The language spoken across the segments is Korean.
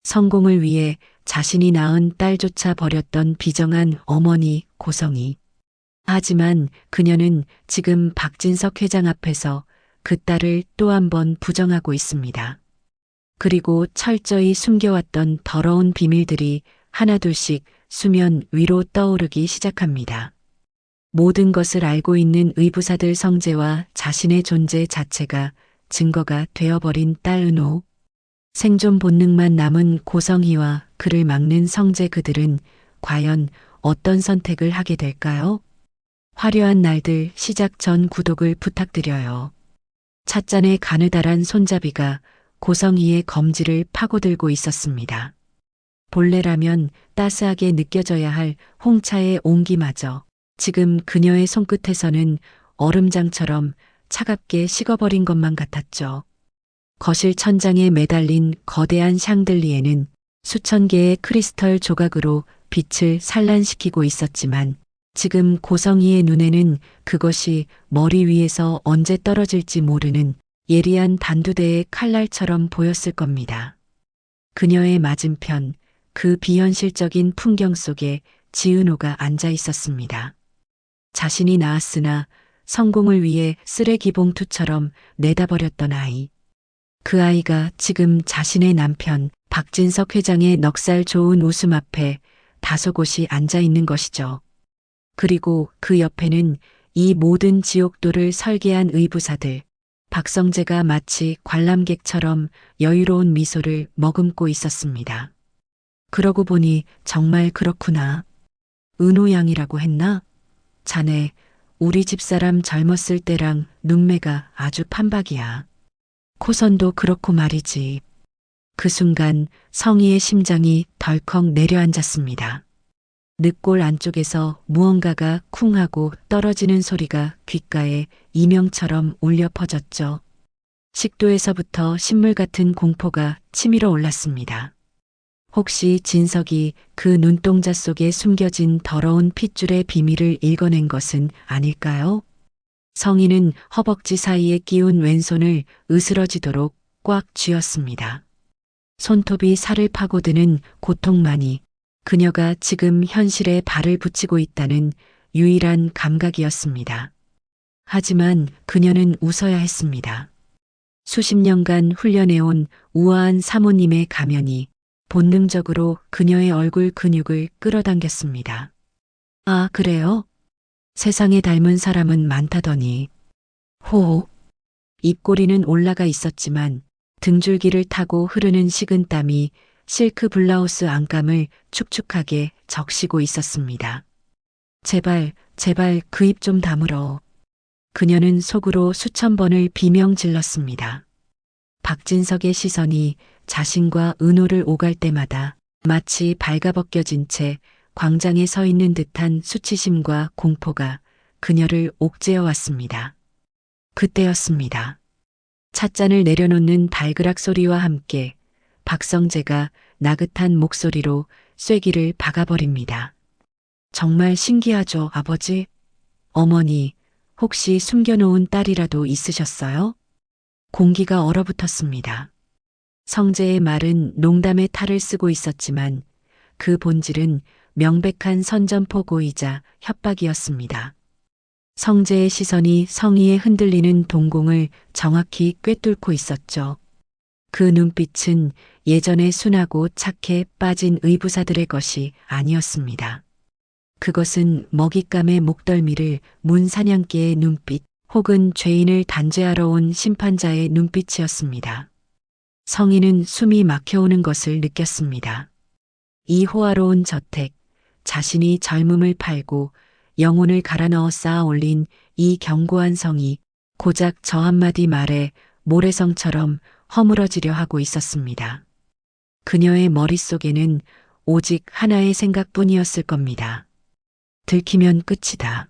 성공을 위해 자신이 낳은 딸조차 버렸던 비정한 어머니 고성이. 하지만 그녀는 지금 박진석 회장 앞에서 그 딸을 또 한 번 부정하고 있습니다. 그리고 철저히 숨겨왔던 더러운 비밀들이 하나둘씩 수면 위로 떠오르기 시작합니다. 모든 것을 알고 있는 의부사들 성재와 자신의 존재 자체가 증거가 되어버린 딸 은호. 생존 본능만 남은 고성희와 그를 막는 성재, 그들은 과연 어떤 선택을 하게 될까요? 화려한 날들 시작 전 구독을 부탁드려요. 찻잔의 가느다란 손잡이가 고성희의 검지를 파고들고 있었습니다. 본래라면 따스하게 느껴져야 할 홍차의 온기마저 지금 그녀의 손끝에서는 얼음장처럼 차갑게 식어버린 것만 같았죠. 거실 천장에 매달린 거대한 샹들리에는 수천 개의 크리스털 조각으로 빛을 산란시키고 있었지만 지금 고성희의 눈에는 그것이 머리 위에서 언제 떨어질지 모르는 예리한 단두대의 칼날처럼 보였을 겁니다. 그녀의 맞은편 그 비현실적인 풍경 속에 지은호가 앉아 있었습니다. 자신이 낳았으나 성공을 위해 쓰레기 봉투처럼 내다버렸던 아이. 그 아이가 지금 자신의 남편 박진석 회장의 넉살 좋은 웃음 앞에 다소곳이 앉아 있는 것이죠. 그리고 그 옆에는 이 모든 지옥도를 설계한 의부사들, 박성재가 마치 관람객처럼 여유로운 미소를 머금고 있었습니다. 그러고 보니 정말 그렇구나. 은호 양이라고 했나? 자네, 우리 집사람 젊었을 때랑 눈매가 아주 판박이야. 코선도 그렇고 말이지. 그 순간 성희의 심장이 덜컥 내려앉았습니다. 늑골 안쪽에서 무언가가 쿵 하고 떨어지는 소리가 귓가에 이명처럼 울려 퍼졌죠. 식도에서부터 신물 같은 공포가 치밀어 올랐습니다. 혹시 진석이 그 눈동자 속에 숨겨진 더러운 핏줄의 비밀을 읽어낸 것은 아닐까요? 성희는 허벅지 사이에 끼운 왼손을 으스러지도록 꽉 쥐었습니다. 손톱이 살을 파고드는 고통만이 그녀가 지금 현실에 발을 붙이고 있다는 유일한 감각이었습니다. 하지만 그녀는 웃어야 했습니다. 수십 년간 훈련해온 우아한 사모님의 가면이 본능적으로 그녀의 얼굴 근육을 끌어당겼습니다. 아, 그래요? 세상에 닮은 사람은 많다더니. 호호. 입꼬리는 올라가 있었지만 등줄기를 타고 흐르는 식은땀이 실크 블라우스 안감을 축축하게 적시고 있었습니다. 제발, 제발 그 입 좀 다물어. 그녀는 속으로 수천 번을 비명 질렀습니다. 박진석의 시선이 자신과 은호를 오갈 때마다 마치 발가벗겨진 채 광장에 서 있는 듯한 수치심과 공포가 그녀를 옥죄어 왔습니다. 그때였습니다. 찻잔을 내려놓는 발그락 소리와 함께 박성재가 나긋한 목소리로 쐐기를 박아버립니다. 정말 신기하죠, 아버지? 어머니, 혹시 숨겨놓은 딸이라도 있으셨어요? 공기가 얼어붙었습니다. 성재의 말은 농담의 탈을 쓰고 있었지만 그 본질은 명백한 선전포고이자 협박이었습니다. 성재의 시선이 성희의 흔들리는 동공을 정확히 꿰뚫고 있었죠. 그 눈빛은 예전에 순하고 착해 빠진 의부사들의 것이 아니었습니다. 그것은 먹잇감의 목덜미를 문 사냥개의 눈빛 혹은 죄인을 단죄하러 온 심판자의 눈빛이었습니다. 성희는 숨이 막혀오는 것을 느꼈습니다. 이 호화로운 저택, 자신이 젊음을 팔고 영혼을 갈아 넣어 쌓아 올린 이 견고한 성이 고작 저 한마디 말에 모래성처럼 허물어지려 하고 있었습니다. 그녀의 머릿속에는 오직 하나의 생각뿐이었을 겁니다. 들키면 끝이다.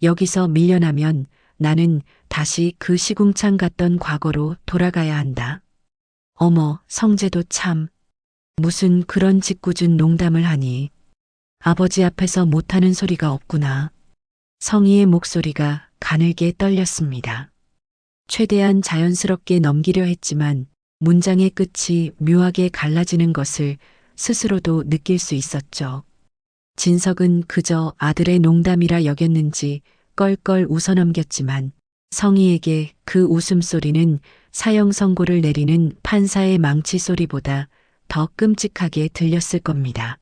여기서 밀려나면 나는 다시 그 시궁창 같던 과거로 돌아가야 한다. 어머, 성재도 참. 무슨 그런 짓궂은 농담을 하니. 아버지 앞에서 못하는 소리가 없구나. 성희의 목소리가 가늘게 떨렸습니다. 최대한 자연스럽게 넘기려 했지만 문장의 끝이 묘하게 갈라지는 것을 스스로도 느낄 수 있었죠. 진석은 그저 아들의 농담이라 여겼는지 껄껄 웃어넘겼지만 성희에게 그 웃음소리는 사형 선고를 내리는 판사의 망치 소리보다 더 끔찍하게 들렸을 겁니다.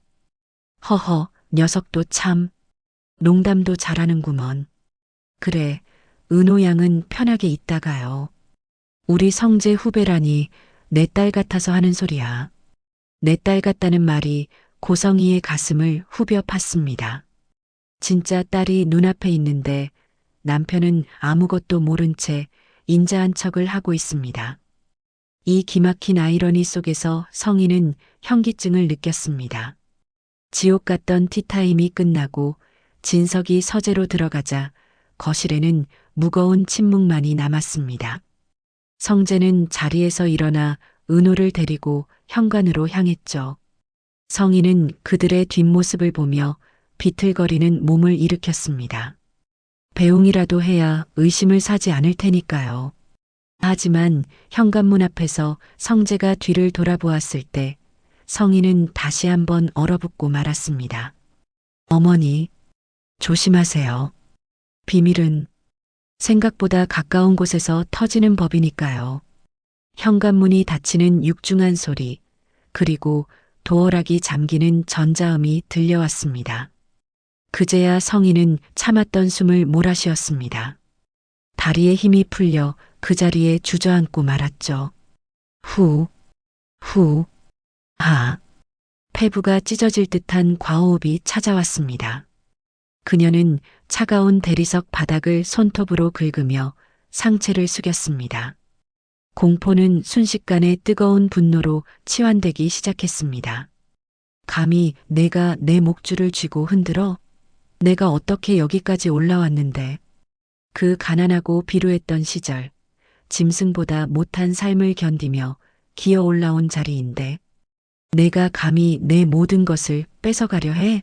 허허, 녀석도 참 농담도 잘하는구먼. 그래, 은호 양은 편하게 있다가요. 우리 성재 후배라니 내 딸 같아서 하는 소리야. 내 딸 같다는 말이 고성이의 가슴을 후벼 팠습니다. 진짜 딸이 눈앞에 있는데 남편은 아무것도 모른 채 인자한 척을 하고 있습니다. 이 기막힌 아이러니 속에서 성희는 현기증을 느꼈습니다. 지옥 같던 티타임이 끝나고 진석이 서재로 들어가자 거실에는 무거운 침묵만이 남았습니다. 성재는 자리에서 일어나 은호를 데리고 현관으로 향했죠. 성희는 그들의 뒷모습을 보며 비틀거리는 몸을 일으켰습니다. 배웅이라도 해야 의심을 사지 않을 테니까요. 하지만 현관문 앞에서 성재가 뒤를 돌아보았을 때 성희는 다시 한번 얼어붙고 말았습니다. 어머니, 조심하세요. 비밀은 생각보다 가까운 곳에서 터지는 법이니까요. 현관문이 닫히는 육중한 소리, 그리고 도어락이 잠기는 전자음이 들려왔습니다. 그제야 성희는 참았던 숨을 몰아쉬었습니다. 다리에 힘이 풀려 그 자리에 주저앉고 말았죠. 후, 폐부가 찢어질 듯한 과호흡이 찾아왔습니다. 그녀는 차가운 대리석 바닥을 손톱으로 긁으며 상체를 숙였습니다. 공포는 순식간에 뜨거운 분노로 치환되기 시작했습니다. 감히 내가 내 목줄을 쥐고 흔들어? 내가 어떻게 여기까지 올라왔는데? 그 가난하고 비루했던 시절, 짐승보다 못한 삶을 견디며 기어 올라온 자리인데, 내가 감히 내 모든 것을 뺏어가려 해?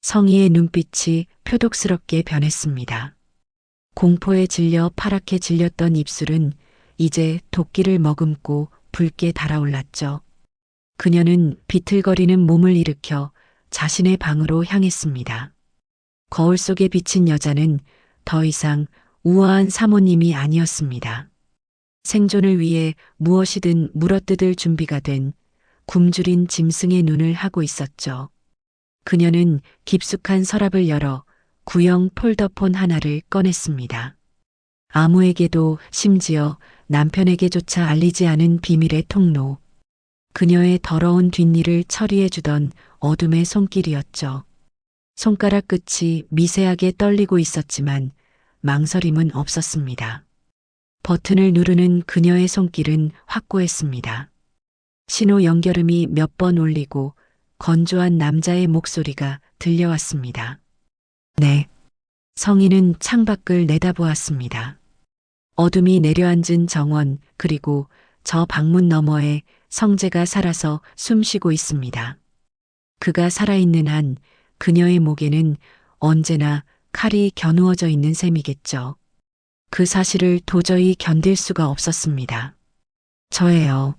성희의 눈빛이 표독스럽게 변했습니다. 공포에 질려 파랗게 질렸던 입술은 이제 도끼를 머금고 붉게 달아올랐죠. 그녀는 비틀거리는 몸을 일으켜 자신의 방으로 향했습니다. 거울 속에 비친 여자는 더 이상 우아한 사모님이 아니었습니다. 생존을 위해 무엇이든 물어뜯을 준비가 된 굶주린 짐승의 눈을 하고 있었죠. 그녀는 깊숙한 서랍을 열어 구형 폴더폰 하나를 꺼냈습니다. 아무에게도 심지어 남편에게조차 알리지 않은 비밀의 통로. 그녀의 더러운 뒷일을 처리해주던 어둠의 손길이었죠. 손가락 끝이 미세하게 떨리고 있었지만 망설임은 없었습니다. 버튼을 누르는 그녀의 손길은 확고했습니다. 신호 연결음이 몇 번 울리고 건조한 남자의 목소리가 들려왔습니다. 네. 성희는 창밖을 내다보았습니다. 어둠이 내려앉은 정원 그리고 저 방문 너머에 성재가 살아서 숨쉬고 있습니다. 그가 살아있는 한 그녀의 목에는 언제나 칼이 겨누어져 있는 셈이겠죠. 그 사실을 도저히 견딜 수가 없었습니다. 저예요.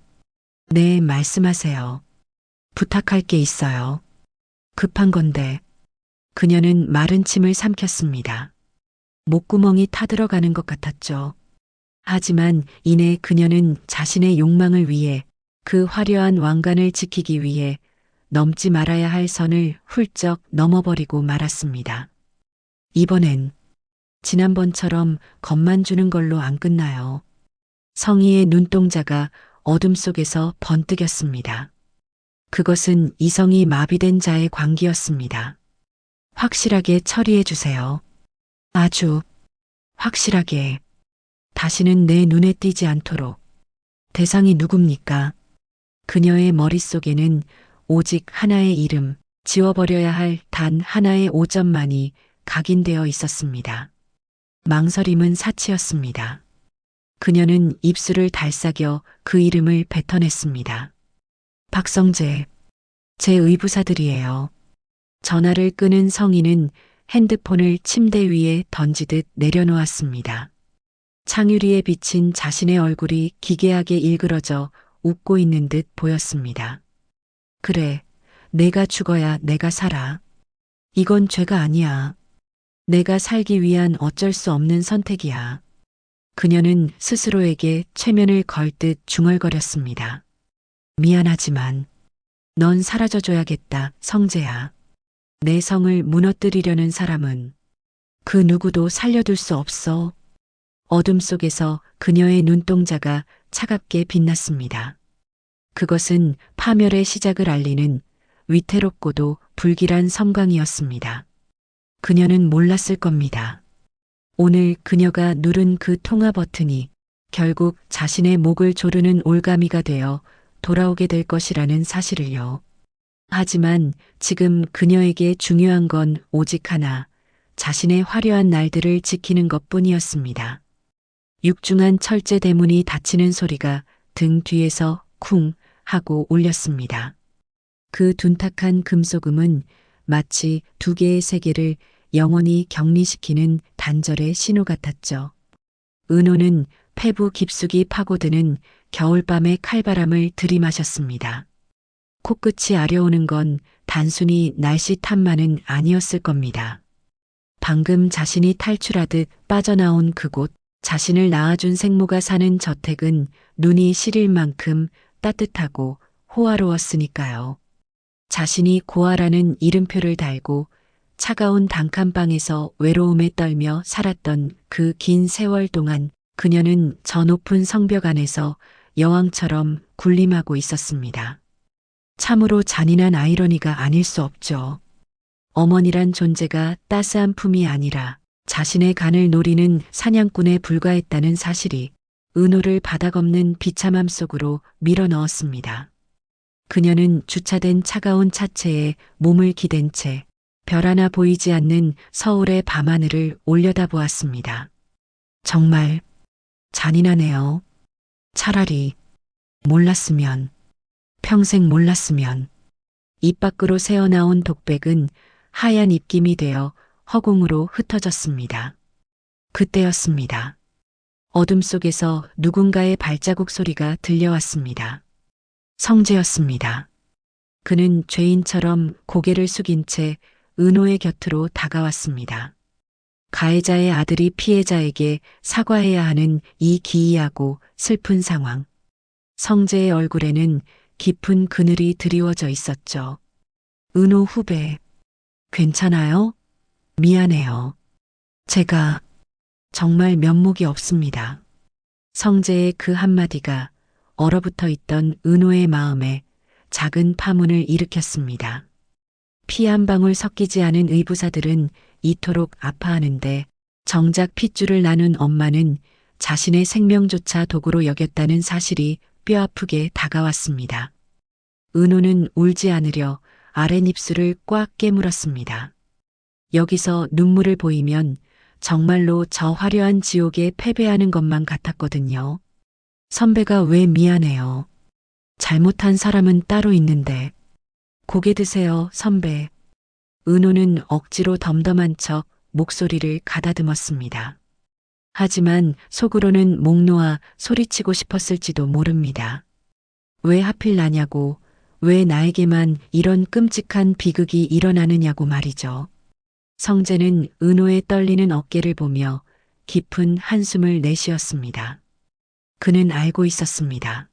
네, 말씀하세요. 부탁할 게 있어요. 급한 건데. 그녀는 마른 침을 삼켰습니다. 목구멍이 타들어가는 것 같았죠. 하지만 이내 그녀는 자신의 욕망을 위해 그 화려한 왕관을 지키기 위해 넘지 말아야 할 선을 훌쩍 넘어버리고 말았습니다. 이번엔 지난번처럼 겁만 주는 걸로 안 끝나요. 성희의 눈동자가 어둠 속에서 번뜩였습니다. 그것은 이성이 마비된 자의 광기였습니다. 확실하게 처리해 주세요. 아주 확실하게. 다시는 내 눈에 띄지 않도록. 대상이 누굽니까? 그녀의 머릿속에는 오직 하나의 이름, 지워버려야 할 단 하나의 오점만이 각인되어 있었습니다. 망설임은 사치였습니다. 그녀는 입술을 달싹여 그 이름을 뱉어냈습니다. 박성재, 제 의부사들이에요. 전화를 끄는 성희는 핸드폰을 침대 위에 던지듯 내려놓았습니다. 창유리에 비친 자신의 얼굴이 기괴하게 일그러져 웃고 있는 듯 보였습니다. 그래, 내가 죽어야 내가 살아. 이건 죄가 아니야. 내가 살기 위한 어쩔 수 없는 선택이야. 그녀는 스스로에게 최면을 걸 듯 중얼거렸습니다. 미안하지만 넌 사라져줘야겠다, 성재야. 내 성을 무너뜨리려는 사람은 그 누구도 살려둘 수 없어. 어둠 속에서 그녀의 눈동자가 차갑게 빛났습니다. 그것은 파멸의 시작을 알리는 위태롭고도 불길한 섬광이었습니다. 그녀는 몰랐을 겁니다. 오늘 그녀가 누른 그 통화 버튼이 결국 자신의 목을 조르는 올가미가 되어 돌아오게 될 것이라는 사실을요. 하지만 지금 그녀에게 중요한 건 오직 하나, 자신의 화려한 날들을 지키는 것뿐이었습니다. 육중한 철제 대문이 닫히는 소리가 등 뒤에서 쿵 하고 울렸습니다. 그 둔탁한 금속음은 마치 두 개의 세계를 영원히 격리시키는 단절의 신호 같았죠. 은호는 폐부 깊숙이 파고드는 겨울밤의 칼바람을 들이마셨습니다. 코끝이 아려오는 건 단순히 날씨 탓만은 아니었을 겁니다. 방금 자신이 탈출하듯 빠져나온 그곳, 자신을 낳아준 생모가 사는 저택은 눈이 시릴 만큼 따뜻하고 호화로웠으니까요. 자신이 고아라는 이름표를 달고 차가운 단칸방에서 외로움에 떨며 살았던 그 긴 세월 동안 그녀는 저 높은 성벽 안에서 여왕처럼 군림하고 있었습니다. 참으로 잔인한 아이러니가 아닐 수 없죠. 어머니란 존재가 따스한 품이 아니라 자신의 간을 노리는 사냥꾼에 불과했다는 사실이 은호를 바닥없는 비참함 속으로 밀어넣었습니다. 그녀는 주차된 차가운 차체에 몸을 기댄 채 별 하나 보이지 않는 서울의 밤하늘을 올려다보았습니다. 정말 잔인하네요. 차라리 몰랐으면, 평생 몰랐으면. 입 밖으로 새어나온 독백은 하얀 입김이 되어 허공으로 흩어졌습니다. 그때였습니다. 어둠 속에서 누군가의 발자국 소리가 들려왔습니다. 성재였습니다. 그는 죄인처럼 고개를 숙인 채 은호의 곁으로 다가왔습니다. 가해자의 아들이 피해자에게 사과해야 하는 이 기이하고 슬픈 상황. 성재의 얼굴에는 깊은 그늘이 드리워져 있었죠. 은호 후배, 괜찮아요? 미안해요. 제가 정말 면목이 없습니다. 성재의 그 한마디가 얼어붙어 있던 은호의 마음에 작은 파문을 일으켰습니다. 피 한 방울 섞이지 않은 의부사들은 이토록 아파하는데 정작 핏줄을 나눈 엄마는 자신의 생명조차 도구로 여겼다는 사실이 뼈아프게 다가왔습니다. 은호는 울지 않으려 아랫입술을 꽉 깨물었습니다. 여기서 눈물을 보이면 정말로 저 화려한 지옥에 패배하는 것만 같았거든요. 선배가 왜 미안해요. 잘못한 사람은 따로 있는데. 고개 드세요, 선배. 은호는 억지로 덤덤한 척 목소리를 가다듬었습니다. 하지만 속으로는 목 놓아 소리치고 싶었을지도 모릅니다. 왜 하필 나냐고, 왜 나에게만 이런 끔찍한 비극이 일어나느냐고 말이죠. 성재는 은호의 떨리는 어깨를 보며 깊은 한숨을 내쉬었습니다. 그는 알고 있었습니다.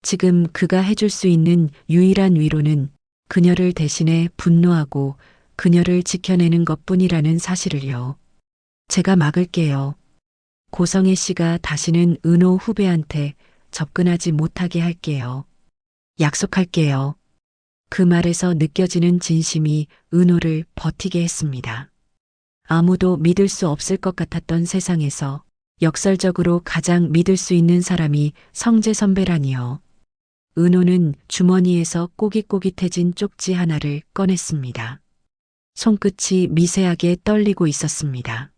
지금 그가 해줄 수 있는 유일한 위로는 그녀를 대신해 분노하고 그녀를 지켜내는 것뿐이라는 사실을요. 제가 막을게요. 고성애 씨가 다시는 은호 후배한테 접근하지 못하게 할게요. 약속할게요. 그 말에서 느껴지는 진심이 은호를 버티게 했습니다. 아무도 믿을 수 없을 것 같았던 세상에서 역설적으로 가장 믿을 수 있는 사람이 성재 선배라니요. 은호는 주머니에서 꼬깃꼬깃해진 쪽지 하나를 꺼냈습니다. 손끝이 미세하게 떨리고 있었습니다.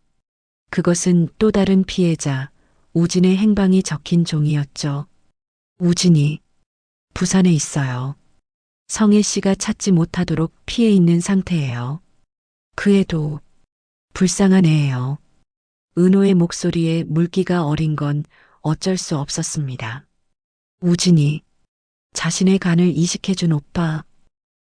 그것은 또 다른 피해자, 우진의 행방이 적힌 종이었죠. 우진이 부산에 있어요. 성혜 씨가 찾지 못하도록 피해 있는 상태예요. 그 애도 불쌍한 애예요. 은호의 목소리에 물기가 어린 건 어쩔 수 없었습니다. 우진이 자신의 간을 이식해준 오빠.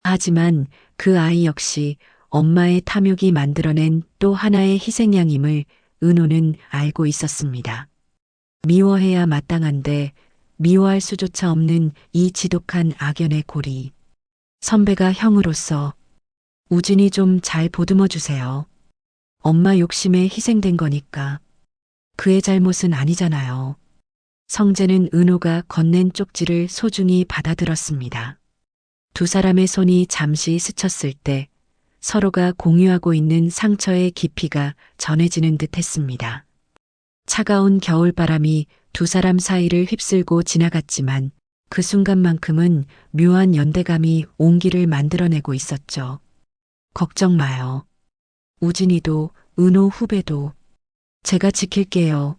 하지만 그 아이 역시 엄마의 탐욕이 만들어낸 또 하나의 희생양임을 은호는 알고 있었습니다. 미워해야 마땅한데 미워할 수조차 없는 이 지독한 악연의 고리. 선배가 형으로서 우진이 좀 잘 보듬어 주세요. 엄마 욕심에 희생된 거니까. 그의 잘못은 아니잖아요. 성재는 은호가 건넨 쪽지를 소중히 받아들었습니다. 두 사람의 손이 잠시 스쳤을 때 서로가 공유하고 있는 상처의 깊이가 전해지는 듯 했습니다. 차가운 겨울바람이 두 사람 사이를 휩쓸고 지나갔지만 그 순간만큼은 묘한 연대감이 온기를 만들어내고 있었죠. 걱정 마요. 우진이도 은호 후배도 제가 지킬게요.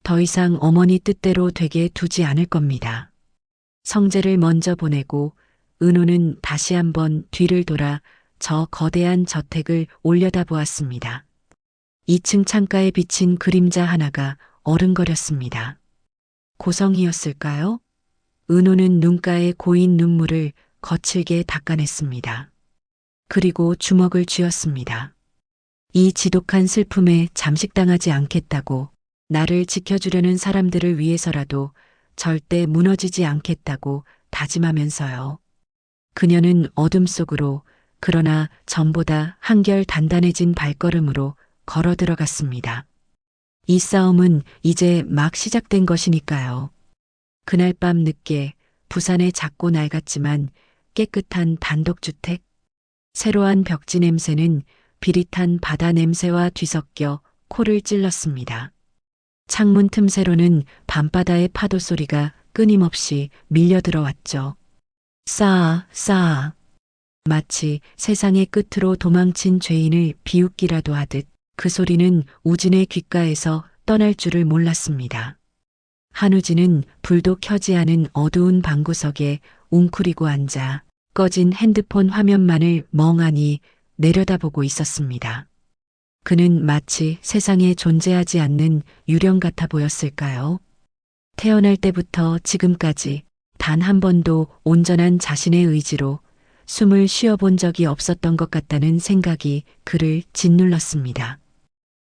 더 이상 어머니 뜻대로 되게 두지 않을 겁니다. 성재를 먼저 보내고 은호는 다시 한번 뒤를 돌아 저 거대한 저택을 올려다보았습니다. 2층 창가에 비친 그림자 하나가 어른거렸습니다. 고성이었을까요? 은호는 눈가에 고인 눈물을 거칠게 닦아냈습니다. 그리고 주먹을 쥐었습니다. 이 지독한 슬픔에 잠식당하지 않겠다고, 나를 지켜주려는 사람들을 위해서라도 절대 무너지지 않겠다고 다짐하면서요. 그녀는 어둠 속으로, 그러나 전보다 한결 단단해진 발걸음으로 걸어 들어갔습니다. 이 싸움은 이제 막 시작된 것이니까요. 그날 밤 늦게 부산의 작고 낡았지만 깨끗한 단독주택. 세로한 벽지 냄새는 비릿한 바다 냄새와 뒤섞여 코를 찔렀습니다. 창문 틈새로는 밤바다의 파도 소리가 끊임없이 밀려 들어왔죠. 싸아, 싸아. 마치 세상의 끝으로 도망친 죄인을 비웃기라도 하듯 그 소리는 우진의 귓가에서 떠날 줄을 몰랐습니다. 한우진은 불도 켜지 않은 어두운 방구석에 웅크리고 앉아 꺼진 핸드폰 화면만을 멍하니 내려다보고 있었습니다. 그는 마치 세상에 존재하지 않는 유령 같아 보였을까요? 태어날 때부터 지금까지 단 한 번도 온전한 자신의 의지로 숨을 쉬어본 적이 없었던 것 같다는 생각이 그를 짓눌렀습니다.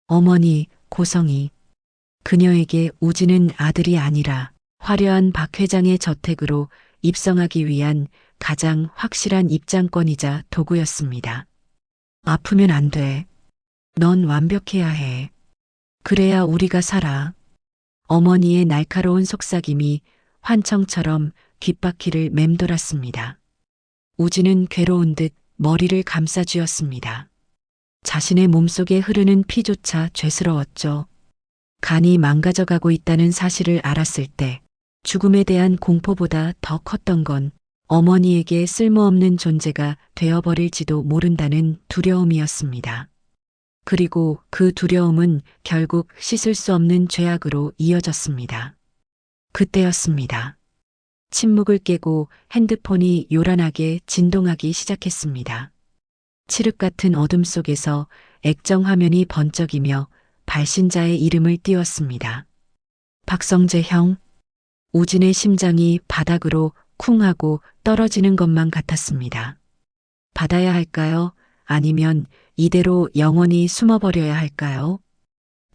어머니, 고성이. 그녀에게 우진은 아들이 아니라 화려한 박 회장의 저택으로 입성하기 위한 가장 확실한 입장권이자 도구였습니다. 아프면 안 돼. 넌 완벽해야 해. 그래야 우리가 살아. 어머니의 날카로운 속삭임이 환청처럼 귓바퀴를 맴돌았습니다. 우진은 괴로운 듯 머리를 감싸쥐었습니다. 자신의 몸속에 흐르는 피조차 죄스러웠죠. 간이 망가져가고 있다는 사실을 알았을 때 죽음에 대한 공포보다 더 컸던 건 어머니에게 쓸모없는 존재가 되어버릴지도 모른다는 두려움이었습니다. 그리고 그 두려움은 결국 씻을 수 없는 죄악으로 이어졌습니다. 그때였습니다. 침묵을 깨고 핸드폰이 요란하게 진동하기 시작했습니다. 칠흑 같은 어둠 속에서 액정 화면이 번쩍이며 발신자의 이름을 띄웠습니다. 박성재 형. 우진의 심장이 바닥으로 쿵 하고 떨어지는 것만 같았습니다. 받아야 할까요? 아니면 이대로 영원히 숨어버려야 할까요?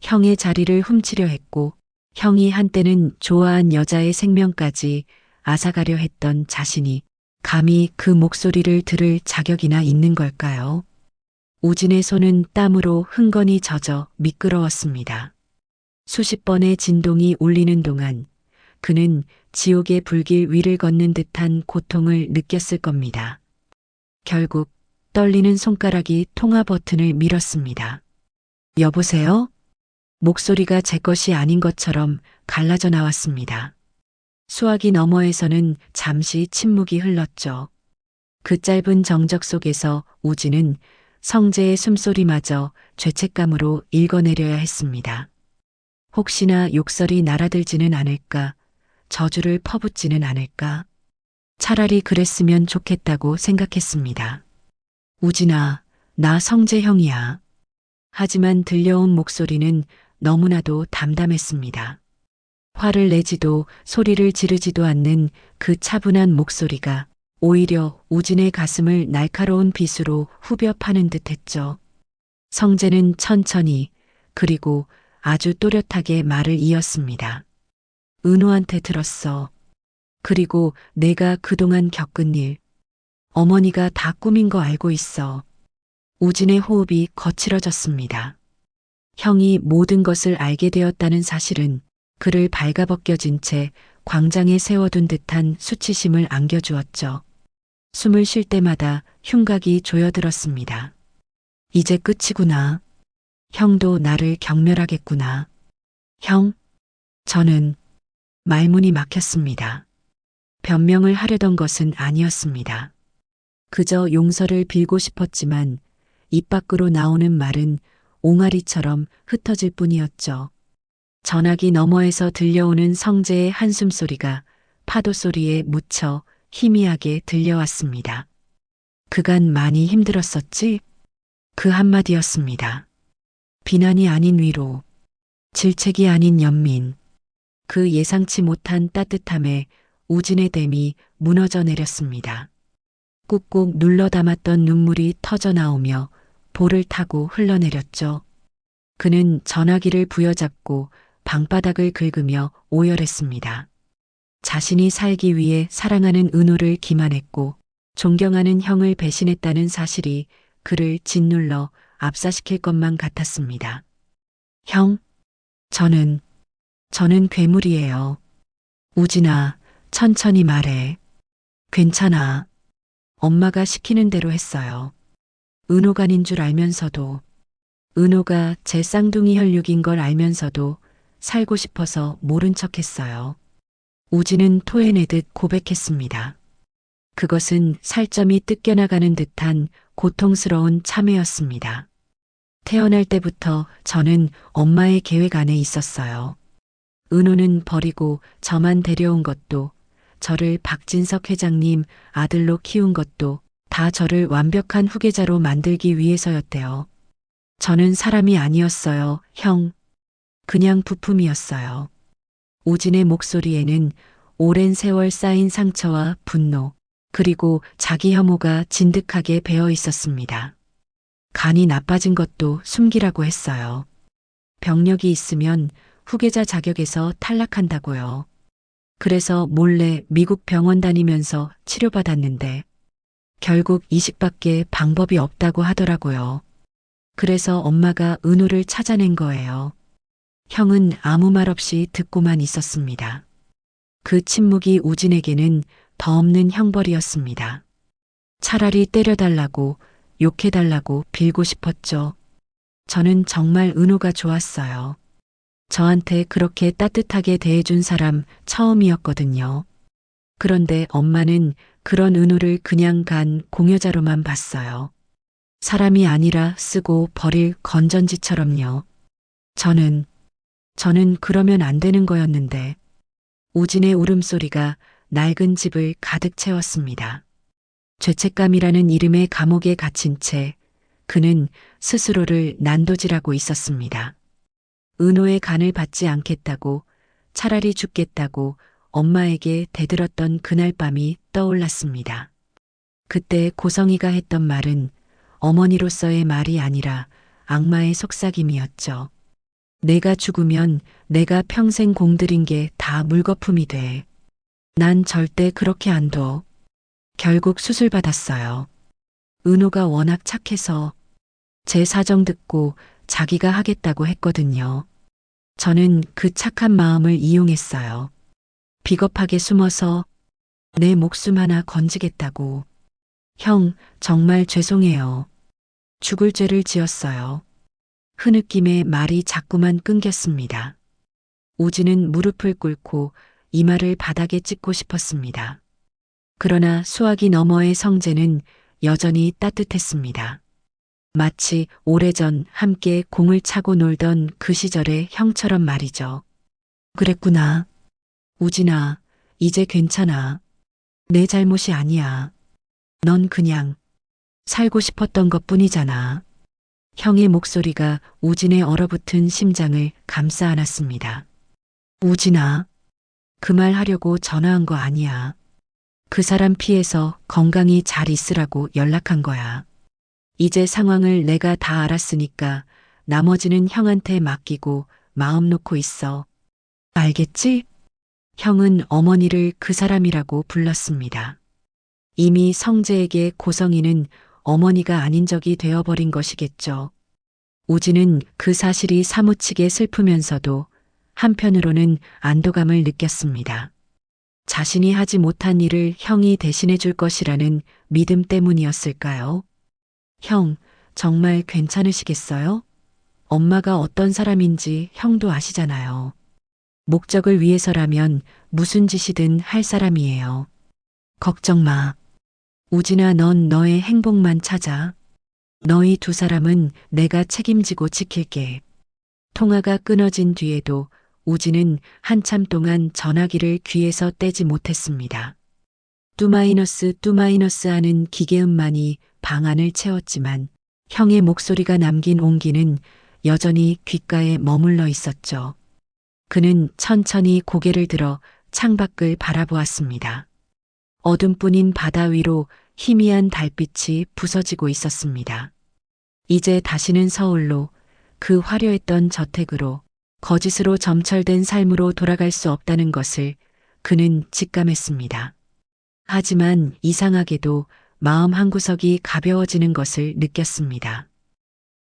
형의 자리를 훔치려 했고, 형이 한때는 좋아한 여자의 생명까지 앗아가려 했던 자신이 감히 그 목소리를 들을 자격이나 있는 걸까요? 우진의 손은 땀으로 흥건히 젖어 미끄러웠습니다. 수십 번의 진동이 울리는 동안 그는 지옥의 불길 위를 걷는 듯한 고통을 느꼈을 겁니다. 결국 떨리는 손가락이 통화 버튼을 밀었습니다. 여보세요? 목소리가 제 것이 아닌 것처럼 갈라져 나왔습니다. 수화기 너머에서는 잠시 침묵이 흘렀죠. 그 짧은 정적 속에서 우진은 성재의 숨소리마저 죄책감으로 읽어내려야 했습니다. 혹시나 욕설이 날아들지는 않을까, 저주를 퍼붓지는 않을까. 차라리 그랬으면 좋겠다고 생각했습니다. 우진아, 나 성재 형이야. 하지만 들려온 목소리는 너무나도 담담했습니다. 화를 내지도 소리를 지르지도 않는 그 차분한 목소리가 오히려 우진의 가슴을 날카로운 빗으로 후벼 파는 듯 했죠. 성재는 천천히 그리고 아주 또렷하게 말을 이었습니다. 은호한테 들었어. 그리고 내가 그동안 겪은 일. 어머니가 다 꾸민 거 알고 있어. 우진의 호흡이 거칠어졌습니다. 형이 모든 것을 알게 되었다는 사실은 그를 발가벗겨진 채 광장에 세워둔 듯한 수치심을 안겨주었죠. 숨을 쉴 때마다 흉곽이 조여들었습니다. 이제 끝이구나. 형도 나를 경멸하겠구나. 형? 저는 말문이 막혔습니다. 변명을 하려던 것은 아니었습니다. 그저 용서를 빌고 싶었지만 입 밖으로 나오는 말은 옹알이처럼 흩어질 뿐이었죠. 전화기 너머에서 들려오는 성재의 한숨 소리가 파도 소리에 묻혀 희미하게 들려왔습니다. 그간 많이 힘들었었지? 그 한마디였습니다. 비난이 아닌 위로, 질책이 아닌 연민. 그 예상치 못한 따뜻함에 우진의 댐이 무너져 내렸습니다. 꾹꾹 눌러 담았던 눈물이 터져 나오며 볼을 타고 흘러내렸죠. 그는 전화기를 부여잡고 방바닥을 긁으며 오열했습니다. 자신이 살기 위해 사랑하는 은호를 기만했고 존경하는 형을 배신했다는 사실이 그를 짓눌러 압사시킬 것만 같았습니다. 형, 저는 괴물이에요. 우진아, 천천히 말해. 괜찮아. 엄마가 시키는 대로 했어요. 은호간인 줄 알면서도, 은호가 제 쌍둥이 혈육인 걸 알면서도 살고 싶어서 모른 척 했어요. 우진은 토해내듯 고백했습니다. 그것은 살점이 뜯겨나가는 듯한 고통스러운 참회였습니다. 태어날 때부터 저는 엄마의 계획 안에 있었어요. 은호는 버리고 저만 데려온 것도, 저를 박진석 회장님 아들로 키운 것도 다 저를 완벽한 후계자로 만들기 위해서였대요. 저는 사람이 아니었어요, 형. 그냥 부품이었어요. 우진의 목소리에는 오랜 세월 쌓인 상처와 분노, 그리고 자기 혐오가 진득하게 배어 있었습니다. 간이 나빠진 것도 숨기라고 했어요. 병력이 있으면 후계자 자격에서 탈락한다고요. 그래서 몰래 미국 병원 다니면서 치료받았는데 결국 이식밖에 방법이 없다고 하더라고요. 그래서 엄마가 은호를 찾아낸 거예요. 형은 아무 말 없이 듣고만 있었습니다. 그 침묵이 우진에게는 더 없는 형벌이었습니다. 차라리 때려달라고, 욕해달라고 빌고 싶었죠. 저는 정말 은호가 좋았어요. 저한테 그렇게 따뜻하게 대해준 사람 처음이었거든요. 그런데 엄마는 그런 은호를 그냥 간 공여자로만 봤어요. 사람이 아니라 쓰고 버릴 건전지처럼요. 저는 그러면 안 되는 거였는데 우진의 울음소리가 낡은 집을 가득 채웠습니다. 죄책감이라는 이름의 감옥에 갇힌 채 그는 스스로를 난도질하고 있었습니다. 은호의 간을 받지 않겠다고, 차라리 죽겠다고 엄마에게 대들었던 그날 밤이 떠올랐습니다. 그때 고성이가 했던 말은 어머니로서의 말이 아니라 악마의 속삭임이었죠. 내가 죽으면 내가 평생 공들인 게 다 물거품이 돼. 난 절대 그렇게 안 둬. 결국 수술받았어요. 은호가 워낙 착해서 제 사정 듣고 자기가 하겠다고 했거든요. 저는 그 착한 마음을 이용했어요. 비겁하게 숨어서 내 목숨 하나 건지겠다고. 형, 정말 죄송해요. 죽을 죄를 지었어요. 흐느낌에 말이 자꾸만 끊겼습니다. 우진은 무릎을 꿇고 이마를 바닥에 찍고 싶었습니다. 그러나 수화기 너머의 성재는 여전히 따뜻했습니다. 마치 오래전 함께 공을 차고 놀던 그 시절의 형처럼 말이죠. 그랬구나. 우진아, 이제 괜찮아. 내 잘못이 아니야. 넌 그냥 살고 싶었던 것뿐이잖아. 형의 목소리가 우진의 얼어붙은 심장을 감싸 안았습니다. 우진아, 그 말 하려고 전화한 거 아니야. 그 사람 피해서 건강히 잘 있으라고 연락한 거야. 이제 상황을 내가 다 알았으니까 나머지는 형한테 맡기고 마음 놓고 있어. 알겠지? 형은 어머니를 그 사람이라고 불렀습니다. 이미 성재에게 고성이는 어머니가 아닌 적이 되어버린 것이겠죠. 우진은 그 사실이 사무치게 슬프면서도 한편으로는 안도감을 느꼈습니다. 자신이 하지 못한 일을 형이 대신해 줄 것이라는 믿음 때문이었을까요? 형, 정말 괜찮으시겠어요? 엄마가 어떤 사람인지 형도 아시잖아요. 목적을 위해서라면 무슨 짓이든 할 사람이에요. 걱정 마. 우진아, 넌 너의 행복만 찾아. 너희 두 사람은 내가 책임지고 지킬게. 통화가 끊어진 뒤에도 우진은 한참 동안 전화기를 귀에서 떼지 못했습니다. 뚜마이너스 하는 기계음만이 방 안을 채웠지만 형의 목소리가 남긴 온기는 여전히 귓가에 머물러 있었죠. 그는 천천히 고개를 들어 창밖을 바라보았습니다. 어둠뿐인 바다 위로 희미한 달빛이 부서지고 있었습니다. 이제 다시는 서울로, 그 화려했던 저택으로, 거짓으로 점철된 삶으로 돌아갈 수 없다는 것을 그는 직감했습니다. 하지만 이상하게도 마음 한구석이 가벼워지는 것을 느꼈습니다.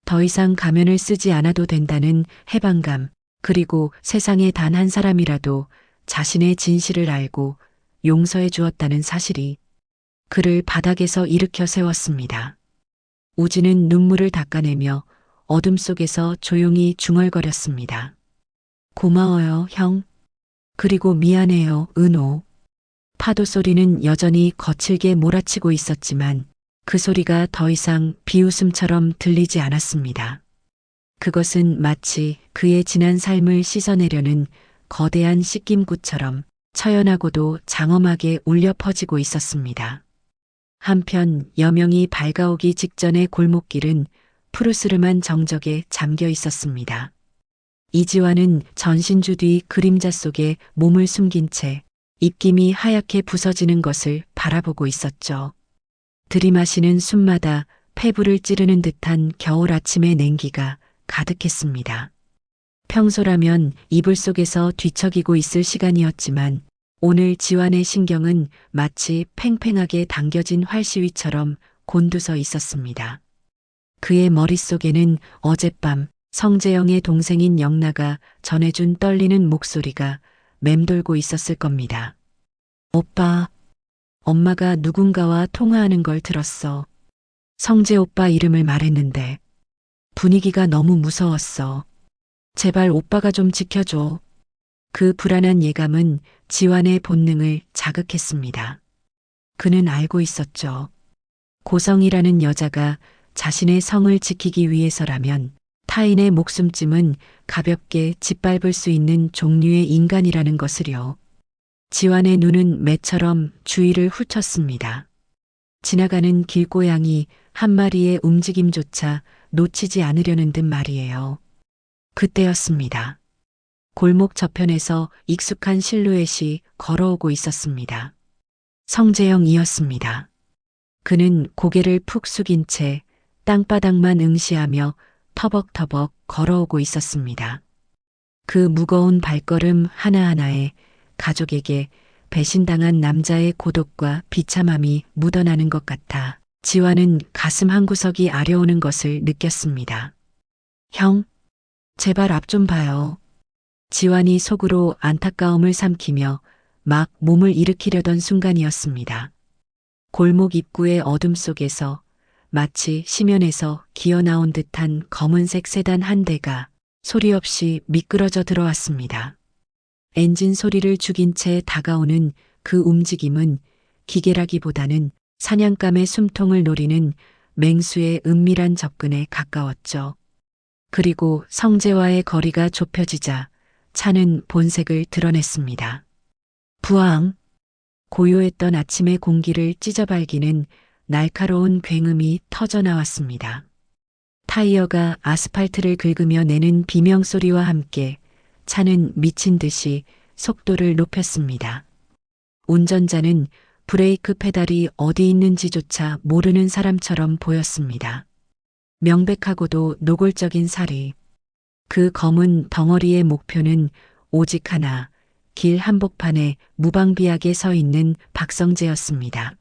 더 이상 가면을 쓰지 않아도 된다는 해방감, 그리고 세상에 단 한 사람이라도 자신의 진실을 알고 용서해 주었다는 사실이 그를 바닥에서 일으켜 세웠습니다. 우진은 눈물을 닦아내며 어둠 속에서 조용히 중얼거렸습니다. 고마워요, 형. 그리고 미안해요, 은호. 파도 소리는 여전히 거칠게 몰아치고 있었지만 그 소리가 더 이상 비웃음처럼 들리지 않았습니다. 그것은 마치 그의 지난 삶을 씻어내려는 거대한 씻김구처럼 처연하고도 장엄하게 울려 퍼지고 있었습니다. 한편 여명이 밝아오기 직전의 골목길은 푸르스름한 정적에 잠겨 있었습니다. 이지화는 전신주 뒤 그림자 속에 몸을 숨긴 채 입김이 하얗게 부서지는 것을 바라보고 있었죠. 들이마시는 숨마다 폐부를 찌르는 듯한 겨울 아침의 냉기가 가득했습니다. 평소라면 이불 속에서 뒤척이고 있을 시간이었지만 오늘 지완의 신경은 마치 팽팽하게 당겨진 활시위처럼 곤두서 있었습니다. 그의 머릿속에는 어젯밤 성재영의 동생인 영나가 전해준 떨리는 목소리가 맴돌고 있었을 겁니다. 오빠, 엄마가 누군가와 통화하는 걸 들었어. 성재 오빠 이름을 말했는데 분위기가 너무 무서웠어. 제발 오빠가 좀 지켜줘. 그 불안한 예감은 지완의 본능을 자극했습니다. 그는 알고 있었죠. 고성이라는 여자가 자신의 성을 지키기 위해서라면 타인의 목숨쯤은 가볍게 짓밟을 수 있는 종류의 인간이라는 것을요. 지완의 눈은 매처럼 주위를 훑었습니다. 지나가는 길고양이 한 마리의 움직임조차 놓치지 않으려는 듯 말이에요. 그때였습니다. 골목 저편에서 익숙한 실루엣이 걸어오고 있었습니다. 성재영이었습니다. 그는 고개를 푹 숙인 채 땅바닥만 응시하며 터벅터벅 걸어오고 있었습니다. 그 무거운 발걸음 하나하나에 가족에게 배신당한 남자의 고독과 비참함이 묻어나는 것 같아 지완은 가슴 한구석이 아려오는 것을 느꼈습니다. 형, 제발 앞 좀 봐요. 지완이 속으로 안타까움을 삼키며 막 몸을 일으키려던 순간이었습니다. 골목 입구의 어둠 속에서 마치 심연에서 기어나온 듯한 검은색 세단 한 대가 소리 없이 미끄러져 들어왔습니다. 엔진 소리를 죽인 채 다가오는 그 움직임은 기계라기보다는 사냥감의 숨통을 노리는 맹수의 은밀한 접근에 가까웠죠. 그리고 성재와의 거리가 좁혀지자 차는 본색을 드러냈습니다. 부앙! 고요했던 아침의 공기를 찢어발기는 날카로운 굉음이 터져나왔습니다. 타이어가 아스팔트를 긁으며 내는 비명소리와 함께 차는 미친 듯이 속도를 높였습니다. 운전자는 브레이크 페달이 어디 있는지조차 모르는 사람처럼 보였습니다. 명백하고도 노골적인 살이. 그 검은 덩어리의 목표는 오직 하나, 길 한복판에 무방비하게 서 있는 박성재였습니다.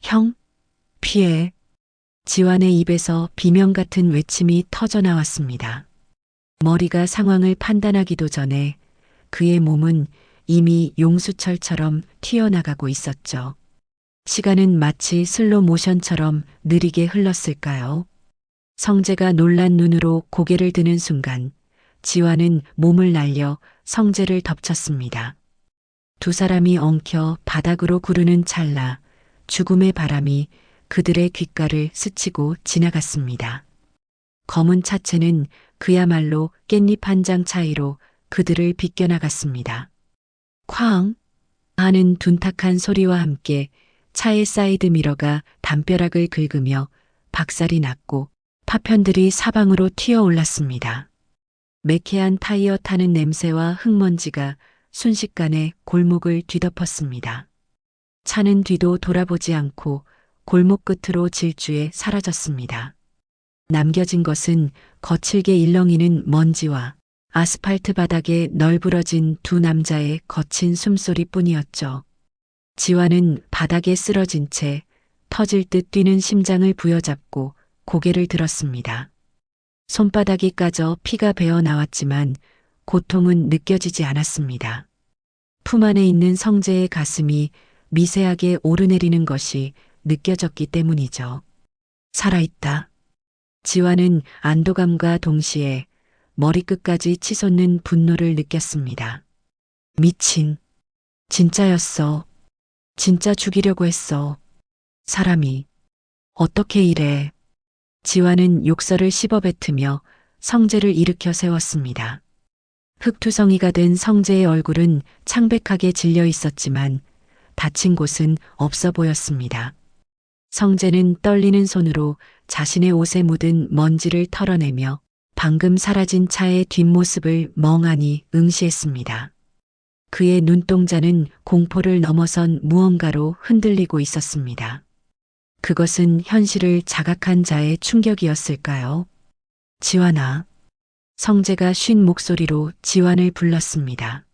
형, 피해. 지완의 입에서 비명 같은 외침이 터져 나왔습니다. 머리가 상황을 판단하기도 전에 그의 몸은 이미 용수철처럼 튀어나가고 있었죠. 시간은 마치 슬로 모션처럼 느리게 흘렀을까요? 성재가 놀란 눈으로 고개를 드는 순간 지완은 몸을 날려 성재를 덮쳤습니다. 두 사람이 엉켜 바닥으로 구르는 찰나 죽음의 바람이 그들의 귓가를 스치고 지나갔습니다. 검은 차체는 그야말로 깻잎 한 장 차이로 그들을 비껴나갔습니다. 쾅 하는 둔탁한 소리와 함께 차의 사이드 미러가 담벼락을 긁으며 박살이 났고 파편들이 사방으로 튀어올랐습니다. 매캐한 타이어 타는 냄새와 흙먼지가 순식간에 골목을 뒤덮었습니다. 차는 뒤도 돌아보지 않고 골목 끝으로 질주해 사라졌습니다. 남겨진 것은 거칠게 일렁이는 먼지와 아스팔트 바닥에 널브러진 두 남자의 거친 숨소리뿐이었죠. 지완은 바닥에 쓰러진 채 터질 듯 뛰는 심장을 부여잡고 고개를 들었습니다. 손바닥이 까져 피가 배어 나왔지만 고통은 느껴지지 않았습니다. 품 안에 있는 성재의 가슴이 미세하게 오르내리는 것이 느껴졌기 때문이죠. 살아있다. 지완은 안도감과 동시에 머리끝까지 치솟는 분노를 느꼈습니다. 미친. 진짜였어. 진짜 죽이려고 했어. 사람이. 어떻게 이래. 지완은 욕설을 씹어뱉으며 성재를 일으켜 세웠습니다. 흙투성이가 된 성재의 얼굴은 창백하게 질려 있었지만 다친 곳은 없어 보였습니다. 성재는 떨리는 손으로 자신의 옷에 묻은 먼지를 털어내며 방금 사라진 차의 뒷모습을 멍하니 응시했습니다. 그의 눈동자는 공포를 넘어선 무언가로 흔들리고 있었습니다. 그것은 현실을 자각한 자의 충격이었을까요? 지완아. 성재가 쉰 목소리로 지완을 불렀습니다.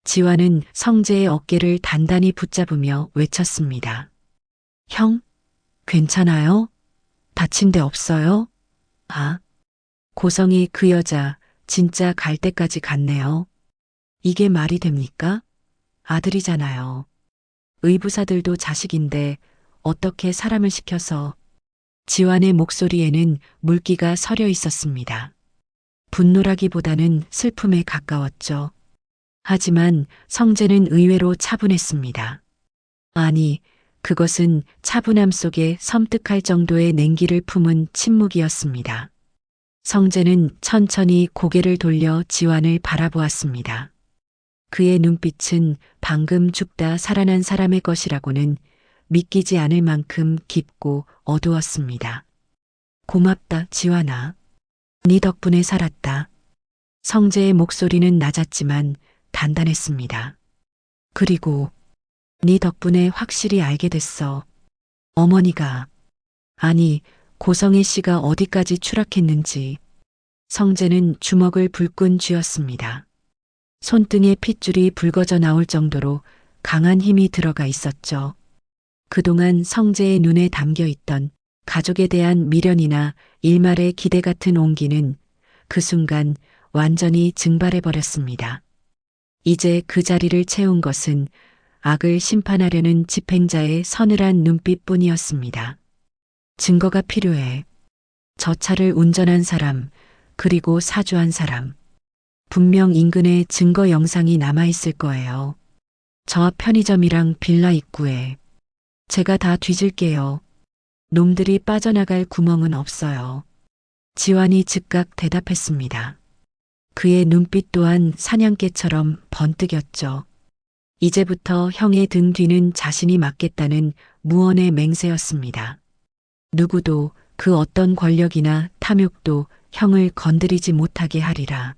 지완은 성재의 어깨를 단단히 붙잡으며 외쳤습니다. 형, 괜찮아요? 다친 데 없어요? 아, 고성이 그 여자 진짜 갈 때까지 갔네요. 이게 말이 됩니까? 아들이잖아요. 의부사들도 자식인데 어떻게 사람을 시켜서. 지완의 목소리에는 물기가 서려 있었습니다. 분노라기보다는 슬픔에 가까웠죠. 하지만 성재는 의외로 차분했습니다. 아니, 그것은 차분함 속에 섬뜩할 정도의 냉기를 품은 침묵이었습니다. 성재는 천천히 고개를 돌려 지완을 바라보았습니다. 그의 눈빛은 방금 죽다 살아난 사람의 것이라고는 믿기지 않을 만큼 깊고 어두웠습니다. 고맙다, 지완아. 네 덕분에 살았다. 성재의 목소리는 낮았지만 단단했습니다. 그리고 네 덕분에 확실히 알게 됐어. 어머니가, 아니, 고성애 씨가 어디까지 추락했는지. 성재는 주먹을 불끈 쥐었습니다. 손등에 핏줄이 붉어져 나올 정도로 강한 힘이 들어가 있었죠. 그동안 성재의 눈에 담겨 있던 가족에 대한 미련이나 일말의 기대 같은 온기는 그 순간 완전히 증발해 버렸습니다. 이제 그 자리를 채운 것은 악을 심판하려는 집행자의 서늘한 눈빛뿐이었습니다. 증거가 필요해. 저 차를 운전한 사람, 그리고 사주한 사람. 분명 인근에 증거 영상이 남아있을 거예요. 저 앞 편의점이랑 빌라 입구에. 제가 다 뒤질게요. 놈들이 빠져나갈 구멍은 없어요. 지완이 즉각 대답했습니다. 그의 눈빛 또한 사냥개처럼 번뜩였죠. 이제부터 형의 등 뒤는 자신이 맡겠다는 무언의 맹세였습니다. 누구도 그 어떤 권력이나 탐욕도 형을 건드리지 못하게 하리라.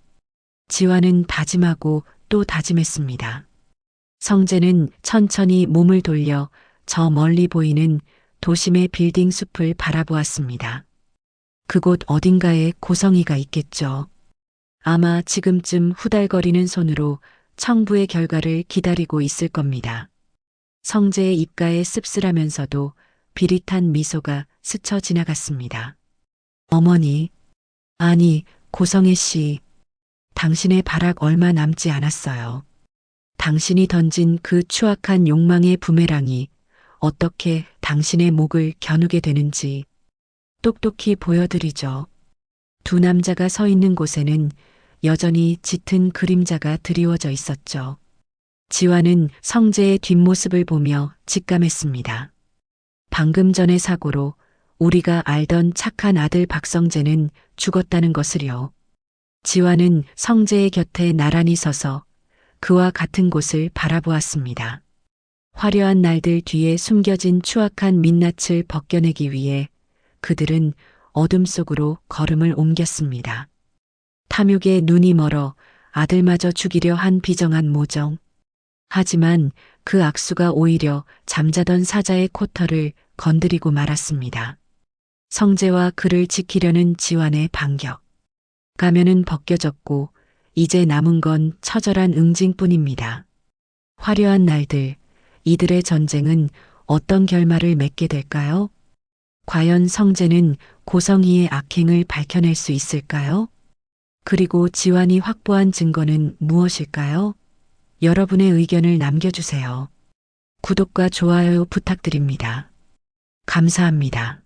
지화는 다짐하고 또 다짐했습니다. 성재는 천천히 몸을 돌려 저 멀리 보이는 도심의 빌딩 숲을 바라보았습니다. 그곳 어딘가에 고성이가 있겠죠. 아마 지금쯤 후달거리는 손으로 청부의 결과를 기다리고 있을 겁니다. 성재의 입가에 씁쓸하면서도 비릿한 미소가 스쳐 지나갔습니다. 어머니, 아니, 고성애 씨, 당신의 발악 얼마 남지 않았어요. 당신이 던진 그 추악한 욕망의 부메랑이 어떻게 당신의 목을 겨누게 되는지 똑똑히 보여드리죠. 두 남자가 서 있는 곳에는 여전히 짙은 그림자가 드리워져 있었죠. 지화는 성재의 뒷모습을 보며 직감했습니다. 방금 전의 사고로 우리가 알던 착한 아들 박성재는 죽었다는 것을요. 지화는 성재의 곁에 나란히 서서 그와 같은 곳을 바라보았습니다. 화려한 날들 뒤에 숨겨진 추악한 민낯을 벗겨내기 위해 그들은 어둠 속으로 걸음을 옮겼습니다. 탐욕에 눈이 멀어 아들마저 죽이려 한 비정한 모정. 하지만 그 악수가 오히려 잠자던 사자의 코털을 건드리고 말았습니다. 성재와 그를 지키려는 지환의 반격. 가면은 벗겨졌고 이제 남은 건 처절한 응징뿐입니다. 화려한 날들, 이들의 전쟁은 어떤 결말을 맺게 될까요? 과연 성재는 고성희의 악행을 밝혀낼 수 있을까요? 그리고 지환이 확보한 증거는 무엇일까요? 여러분의 의견을 남겨주세요. 구독과 좋아요 부탁드립니다. 감사합니다.